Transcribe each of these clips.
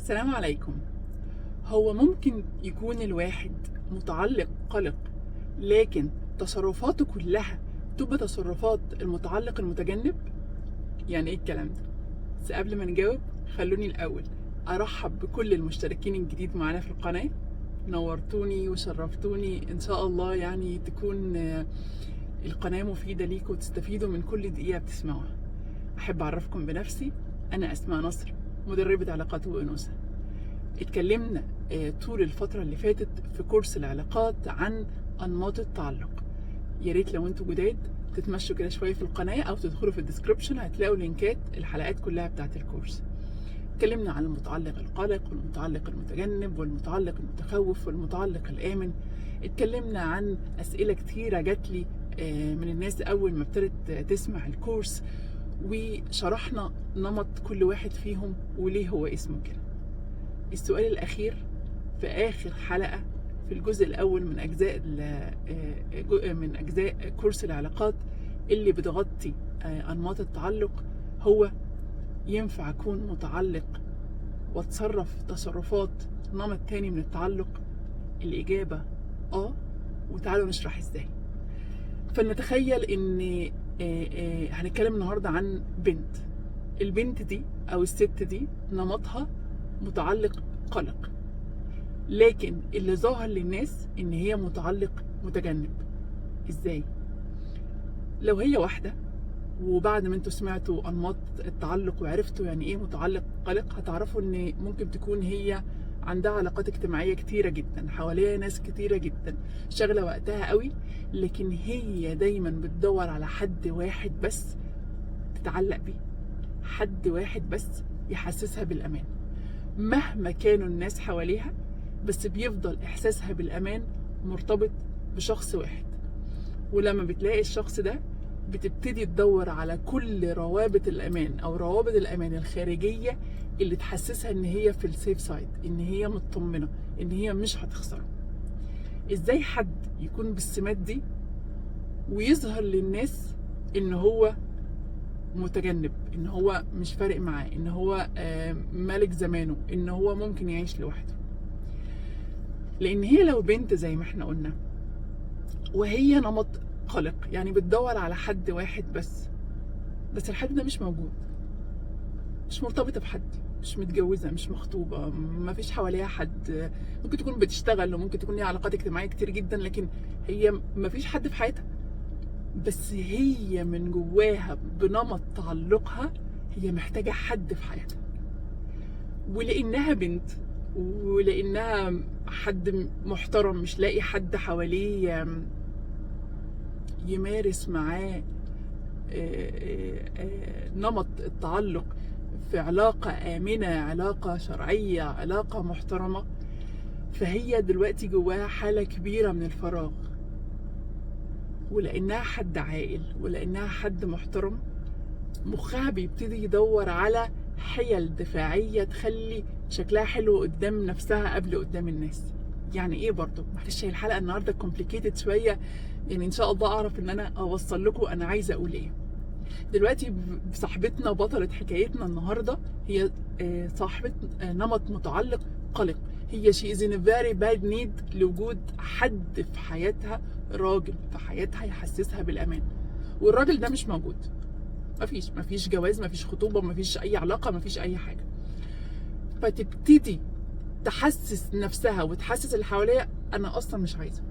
السلام عليكم. هو ممكن يكون الواحد متعلق قلق، لكن تصرفاته كلها تبقى تصرفات المتعلق المتجنب؟ يعني ايه الكلام ده؟ بس قبل ما نجاوب خلوني الأول أرحب بكل المشتركين الجديد معانا في القناة. نورتوني وشرفتوني، إن شاء الله يعني تكون القناة مفيدة ليكم وتستفيدوا من كل دقيقة بتسمعوها. أحب أعرفكم بنفسي، أنا أسماء نصر، مدربة علاقات وأنوثة. اتكلمنا طول الفترة اللي فاتت في كورس العلاقات عن أنماط التعلق. يا ريت لو انتوا جداد تتمشوا كده شوية في القناة أو تدخلوا في الديسكريبشن، هتلاقوا لينكات الحلقات كلها بتاعت الكورس. اتكلمنا عن المتعلق القلق والمتعلق المتجنب والمتعلق المتخوف والمتعلق الآمن. اتكلمنا عن أسئلة كتيرة جاتلي من الناس أول ما ابتدت تسمع الكورس، وشرحنا نمط كل واحد فيهم وليه هو اسمه كده. السؤال الأخير في آخر حلقة في الجزء الأول من أجزاء كورس العلاقات اللي بتغطي أنماط التعلق هو: ينفع أكون متعلق وأتصرف تصرفات نمط تاني من التعلق؟ الإجابة وتعالوا نشرح إزاي. فنتخيل إن هنتكلم النهاردة عن بنت. البنت دي أو الست دي نمطها متعلق قلق، لكن اللي ظاهر للناس ان هي متعلق متجنب. ازاي؟ لو هي واحدة وبعد ما انتوا سمعتوا انماط التعلق وعرفتوا يعني ايه متعلق قلق، هتعرفوا ان ممكن تكون هي عندها علاقات اجتماعية كتيرة جدا، حواليها ناس كتيرة جدا، شغلة وقتها قوي، لكن هي دايما بتدور على حد واحد بس تتعلق بيه، حد واحد بس يحسسها بالامان. مهما كانوا الناس حواليها، بس بيفضل إحساسها بالأمان مرتبط بشخص واحد. ولما بتلاقي الشخص ده بتبتدي تدور على كل روابط الأمان أو روابط الأمان الخارجية اللي تحسسها إن هي في السيف سايد، إن هي مطمنة، إن هي مش هتخسره. إزاي حد يكون بالسمات دي ويظهر للناس إن هو متجنب، إن هو مش فارق معاه، إن هو مالك زمانه، إن هو ممكن يعيش لوحده؟ لان هي لو بنت زي ما احنا قلنا وهي نمط قلق، يعني بتدور على حد واحد بس الحد ده مش موجود، مش مرتبطة بحد، مش متجوزة، مش مخطوبة، ما فيش حواليها حد. ممكن تكون بتشتغل وممكن تكون ليها علاقات اجتماعية كتير جدا، لكن هي ما فيش حد في حياتها. بس هي من جواها بنمط تعلقها هي محتاجة حد في حياتها. ولانها بنت ولانها حد محترم مش لاقي حد حواليه يمارس معاه نمط التعلق في علاقة آمنة، علاقة شرعية، علاقة محترمة، فهي دلوقتي جواها حالة كبيرة من الفراغ. ولأنها حد عاقل ولأنها حد محترم، مخها بيبتدي يدور على حيل دفاعية تخلي شكلها حلو قدام نفسها قبل قدام الناس. يعني ايه برضو؟ معلش هي الحلقة النهاردة كومبليكيتد شوية، يعني ان شاء الله اعرف ان انا اوصل لكم انا عايزة اقول ايه. دلوقتي صاحبتنا بطلة حكايتنا النهاردة هي صاحبة نمط متعلق قلق. هي she is in a very bad need لوجود حد في حياتها، راجل في حياتها يحسسها بالامان، والراجل ده مش موجود. مفيش جواز، مفيش خطوبة، مفيش أي علاقة، مفيش أي حاجة. فتبتدي تحسس نفسها وتحسس اللي حواليها أنا أصلا مش عايزة،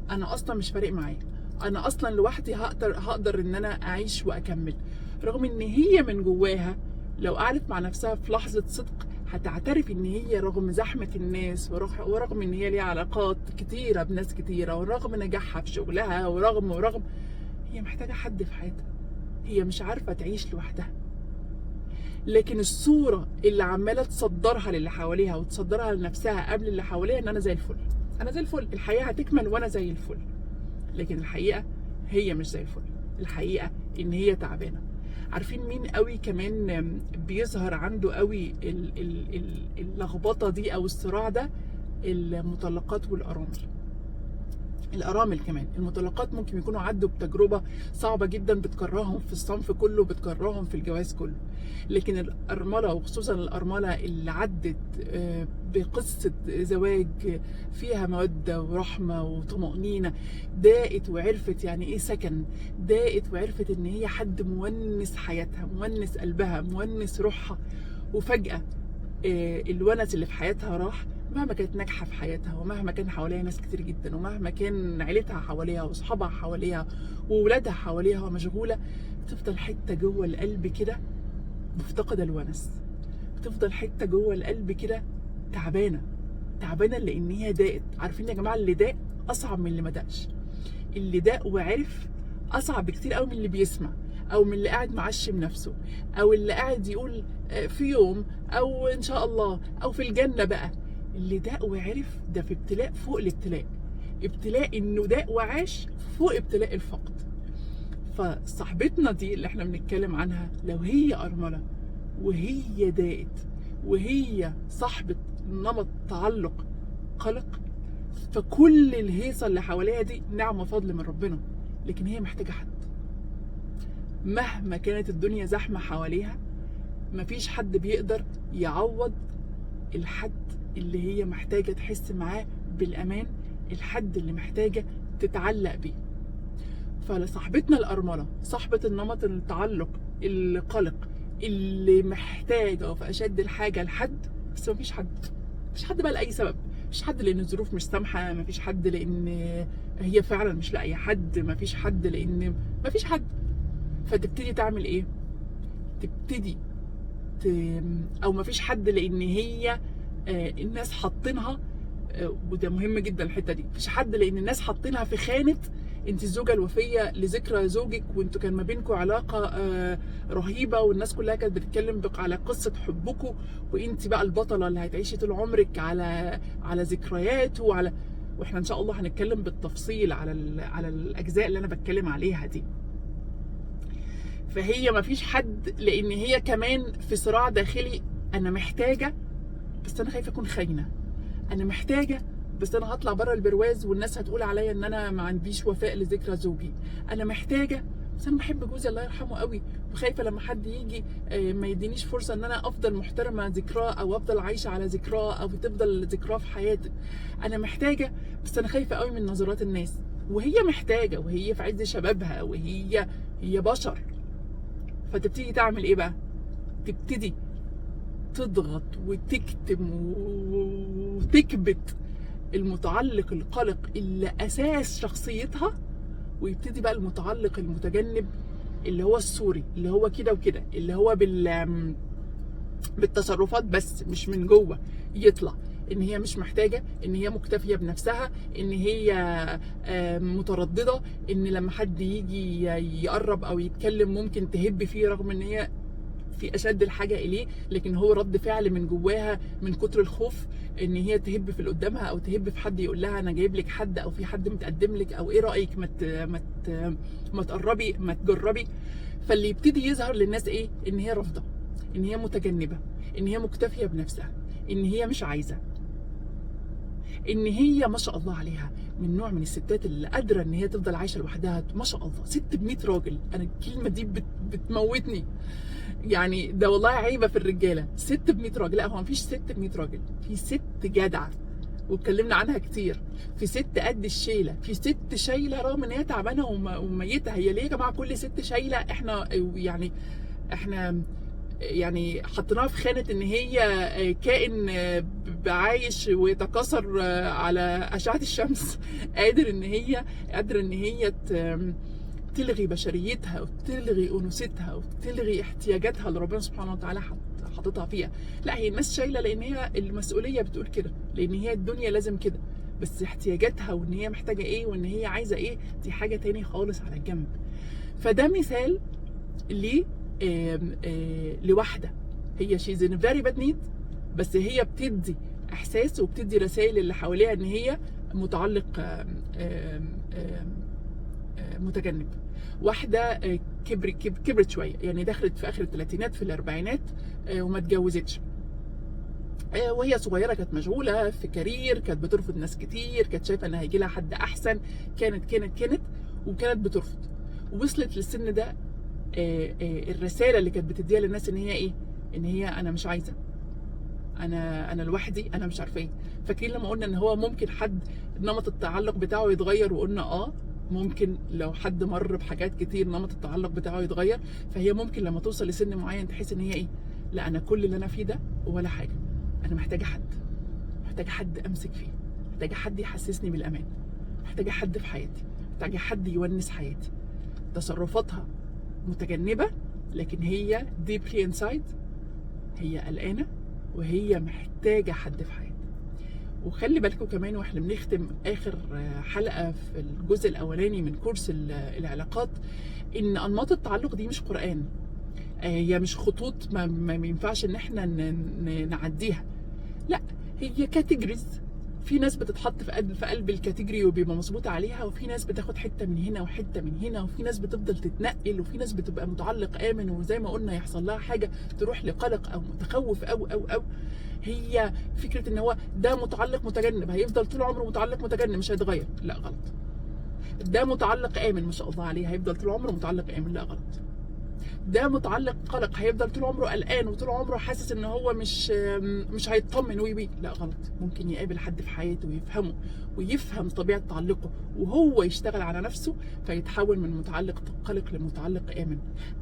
أنا أصلا مش فارق معايا، أنا أصلا لوحدي هقدر إن أنا أعيش وأكمل. رغم إن هي من جواها لو قعدت مع نفسها في لحظة صدق هتعترف إن هي رغم زحمة الناس ورغم إن هي ليها علاقات كتيرة بناس كتيرة ورغم نجاحها في شغلها ورغم هي محتاجة حد في حياتها. هي مش عارفة تعيش لوحدها، لكن الصورة اللي عمالة تصدرها للي حواليها وتصدرها لنفسها قبل اللي حواليها ان انا زي الفل، انا زي الفل، الحياة هتكمل وانا زي الفل. لكن الحقيقة هي مش زي الفل، الحقيقة ان هي تعبانة. عارفين مين قوي كمان بيظهر عنده قوي اللخبطة دي او الصراع ده؟ المطلقات والارامل. الأرامل كمان، المطلقات ممكن يكونوا عدوا بتجربة صعبة جدا بتكرههم في الصنف كله، بتكرههم في الجواز كله. لكن الأرملة، وخصوصا الأرملة اللي عدت بقصة زواج فيها مودة ورحمة وطمأنينة، داقت وعرفت يعني ايه سكن، داقت وعرفت ان هي حد مونس حياتها، مونس قلبها، مونس روحها، وفجأة الونس اللي في حياتها راح. مهما كانت ناجحه في حياتها، ومهما كان حواليها ناس كتير جدا، ومهما كان عيلتها حواليها واصحابها حواليها وولادها حواليها ومشغوله، تفضل حته جوه القلب كده مفتقده الونس، بتفضل حته جوه القلب كده تعبانه، تعبانه لان هي داقت. عارفين يا جماعه اللي داق اصعب من اللي ما داقش. اللي داق وعرف اصعب بكتير قوي من اللي بيسمع، او من اللي قاعد معشم نفسه، او اللي قاعد يقول في يوم، او ان شاء الله، او في الجنه بقى. اللي داق وعرف ده في ابتلاء فوق الابتلاء، ابتلاء انه داق وعاش فوق ابتلاء الفقد. فصاحبتنا دي اللي احنا بنتكلم عنها، لو هي ارمله وهي داقت وهي صاحبه نمط تعلق قلق، فكل الهيصه اللي حواليها دي نعمه فضل من ربنا. لكن هي محتاجه حد، مهما كانت الدنيا زحمه حواليها، مفيش حد بيقدر يعوض الحد اللي هي محتاجه تحس معاه بالامان، الحد اللي محتاجه تتعلق بيه. فلصاحبتنا الارمله، صاحبه النمط التعلق القلق، اللي محتاجه وفي اشد الحاجه لحد، بس مفيش حد، مفيش حد بقى لاي سبب، مفيش حد لان الظروف مش سامحه، مفيش حد لان هي فعلا مش لاقيه حد، مفيش حد لان مفيش حد. فتبتدي تعمل ايه؟ تبتدي او مفيش حد لان هي الناس حاطينها، وده مهم جدا الحته دي، مفيش حد لان الناس حاطينها في خانه انت الزوجه الوفيه لذكرى زوجك، وانتوا كان ما بينكم علاقه رهيبه، والناس كلها كانت بتتكلم على قصه حبكم، وانت بقى البطله اللي هتعيشي طول عمرك على ذكريات واحنا ان شاء الله هنتكلم بالتفصيل على الاجزاء اللي انا بتكلم عليها دي. فهي مفيش حد لان هي كمان في صراع داخلي، انا محتاجه بس انا خايفه اكون خاينه، انا محتاجه بس انا هطلع بره البرواز والناس هتقول عليا ان انا ما عنديش وفاء لذكرى زوجي، انا محتاجه بس انا بحب جوزي الله يرحمه قوي، وخايفه لما حد يجي ما يدينيش فرصه ان انا افضل محترمه ذكراه، او افضل عايشه على ذكراه، او تفضل ذكراه في حياتي. انا محتاجه بس انا خايفه قوي من نظرات الناس. وهي محتاجه، وهي في عز شبابها، وهي بشر. فتبتدي تعمل ايه بقى؟ تبتدي تضغط وتكتم وتكبت المتعلق القلق اللي اساس شخصيتها، ويبتدي بقى المتعلق المتجنب اللي هو السوري، اللي هو كده وكده، اللي هو بالتصرفات بس مش من جوه، يطلع ان هي مش محتاجه، ان هي مكتفيه بنفسها، ان هي متردده، ان لما حد يجي يقرب او يتكلم ممكن تهب فيه رغم ان هي في اشد الحاجه اليه، لكن هو رد فعل من جواها من كتر الخوف ان هي تهب في اللي قدامها، او تهب في حد يقول لها انا جايب لك حد، او في حد متقدم لك، او ايه رايك ما تقربي، ما تجربي. فاللي يبتدي يظهر للناس ايه؟ ان هي رافضه، ان هي متجنبه، ان هي مكتفيه بنفسها، ان هي مش عايزه، ان هي ما شاء الله عليها من نوع من الستات اللي قادره ان هي تفضل عايشه لوحدها. ما شاء الله ست ب100 راجل، انا الكلمه دي بتموتني يعني، ده والله عيبه في الرجاله، ست ب100 راجل. لا، هو مفيش ست ب100 راجل، في ست جدعه واتكلمنا عنها كتير، في ست قد الشيله، في ست شايله رغم ان هي تعبانه وميته. هي ليه يا جماعه كل ست شايله؟ احنا يعني حطيناها في خانه ان هي كائن عايش ويتكاثر على اشعه الشمس، قادر ان هي تلغي بشريتها، وتلغي انوثتها، وتلغي احتياجاتها اللي ربنا سبحانه وتعالى حاططها فيها. لا، هي الناس شايله لان هي المسؤوليه بتقول كده، لان هي الدنيا لازم كده، بس احتياجاتها وان هي محتاجه ايه وان هي عايزه ايه دي حاجه تاني خالص على الجنب. فده مثال لواحده هي شيز ان فيري باد نيد، بس هي بتدي احساس وبتدي رسائل اللي حواليها ان هي متعلق متجنب. واحده كبرت شويه، يعني دخلت في اخر الثلاثينات في الاربعينات وما اتجوزتش، وهي صغيره كانت مشغوله في كارير، كانت بترفض ناس كتير، كانت شايفه ان هيجي لها حد احسن، كانت وكانت بترفض. وصلت للسن ده الرساله اللي كانت بتديها للناس ان هي ايه؟ ان هي انا مش عايزه، انا لوحدي، انا مش عارفه ايه. فاكرين لما قلنا ان هو ممكن حد نمط التعلق بتاعه يتغير، وقلنا ممكن لو حد مر بحاجات كتير نمط التعلق بتاعه يتغير. فهي ممكن لما توصل لسن معين تحس ان هي ايه؟ لا، انا كل اللي انا فيه ده ولا حاجه، انا محتاجه حد امسك فيه، محتاجه حد يحسسني بالامان، محتاجه حد في حياتي، محتاجه حد يونس حياتي. تصرفاتها متجنبه، لكن هي deeply inside هي قلقانه، وهي محتاجه حد في حياتها. وخلي بالكم كمان واحنا بنختم اخر حلقه في الجزء الاولاني من كورس العلاقات، ان انماط التعلق دي مش قرآن، هي مش خطوط ما ينفعش ان احنا نعديها. لا، هي كاتيجوريز. في ناس بتتحط في قلب الكاتيجوري وبيبقى مظبوط عليها، وفي ناس بتاخد حته من هنا وحته من هنا، وفي ناس بتفضل تتنقل، وفي ناس بتبقى متعلق امن، وزي ما قلنا يحصل لها حاجه تروح لقلق او متخوف او. هي فكره ان هو ده متعلق متجنب، هيفضل طول عمره متعلق متجنب مش هيتغير، لا غلط. ده متعلق امن ما شاء الله عليه، هيفضل طول عمره متعلق امن، لا غلط. ده متعلق قلق، هيفضل طول عمره قلقان وطول عمره حاسس ان هو مش هيطمن ويبي، لا غلط. ممكن يقابل حد في حياته ويفهمه ويفهم طبيعه تعلقه، وهو يشتغل على نفسه فيتحول من متعلق قلق لمتعلق امن،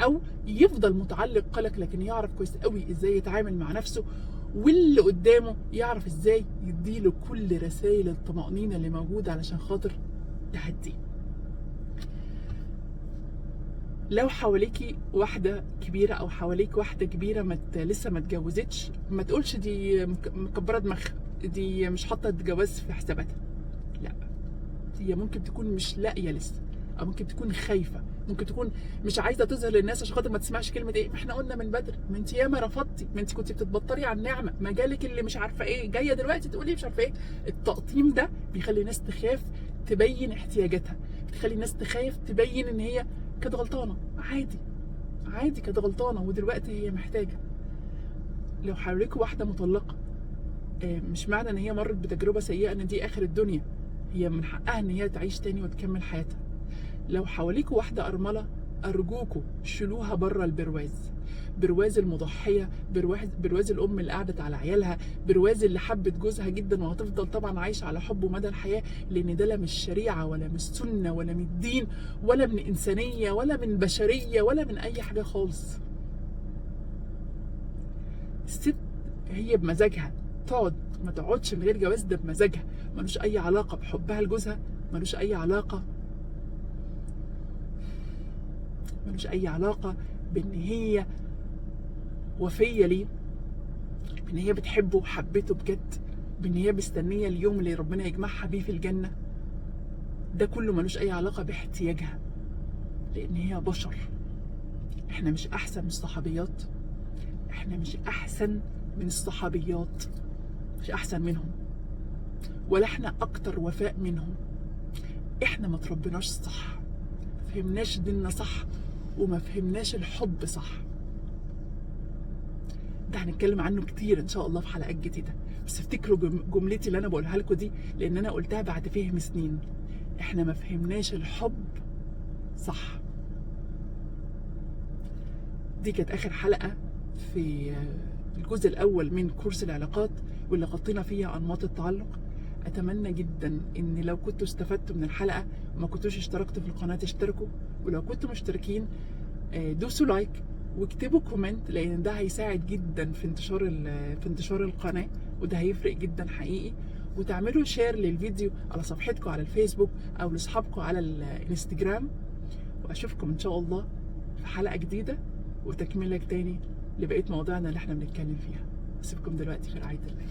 او يفضل متعلق قلق لكن يعرف كويس قوي ازاي يتعامل مع نفسه، واللي قدامه يعرف ازاي يديله كل رسائل الطمأنينة اللي موجودة علشان خاطر تهديه. لو حواليكي واحدة كبيرة أو حواليك واحدة كبيرة لسه ما اتجوزتش، ما تقولش دي مكبرة دماغها، دي مش حاطة الجواز في حساباتها. لا، هي ممكن تكون مش لاقية لسه، أو ممكن تكون خايفة، ممكن تكون مش عايزة تظهر للناس عشان خاطر ما تسمعش كلمة ايه؟ ما احنا قلنا من بدري، ما انت ياما رفضتي، ما انت كنت بتتبطري على النعمة، ما جالك اللي مش عارفة ايه، جاية دلوقتي تقولي مش عارفة ايه. التقطيم ده بيخلي الناس تخاف تبين احتياجاتها، بتخلي الناس تخاف تبين ان هي كانت غلطانه. عادي كانت غلطانه ودلوقتي هي محتاجه. لو حواليكوا واحده مطلقه، مش معنى ان هي مرت بتجربه سيئه ان دي اخر الدنيا، هي من حقها ان هي تعيش تاني وتكمل حياتها. لو حواليكوا واحده ارمله، ارجوكوا شيلوها بره برواز المضحيه، برواز الام اللي قعدت على عيالها، برواز اللي حبت جوزها جدا وهتفضل طبعا عايشه على حبه مدى الحياه، لان ده لا مش شريعه ولا مش سنه ولا من الدين ولا من انسانيه ولا من بشريه ولا من اي حاجه خالص. الست هي بمزاجها تقعد ما تقعدش من غير جواز، ده بمزاجها، ملوش اي علاقه بحبها لجوزها، ملوش اي علاقه بان هي وفيه ليه، بان هي بتحبه وحبته بجد، بان هي مستنيه اليوم اللي ربنا يجمعها بيه في الجنه. ده كله ملوش اي علاقه باحتياجها، لان هي بشر. احنا مش احسن من الصحابيات، احنا مش احسن من الصحابيات، مش احسن منهم، ولا احنا اكتر وفاء منهم. احنا ما تربيناش صح، ما فهمناش ديننا صح، وما فهمناش الحب صح. ده هنتكلم عنه كتير ان شاء الله في حلقات جديده، بس افتكروا جملتي اللي انا بقولها لكم دي، لان انا قلتها بعد فهم سنين. احنا ما فهمناش الحب صح. دي كانت اخر حلقه في الجزء الاول من كورس العلاقات، واللي غطينا فيها انماط التعلق. اتمنى جدا ان لو كنتوا استفدتوا من الحلقه وما كنتوش اشتركتوا في القناه تشتركوا، ولو كنتوا مشتركين دوسوا لايك واكتبوا كومنت، لان ده هيساعد جدا في انتشار القناه، وده هيفرق جدا حقيقي. وتعملوا شير للفيديو على صفحتكم على الفيسبوك او لاصحابكم على الانستجرام. واشوفكم ان شاء الله في حلقه جديده وتكمله تاني لبقيه مواضيعنا اللي احنا بنتكلم فيها. اسيبكم دلوقتي في رعايه الله.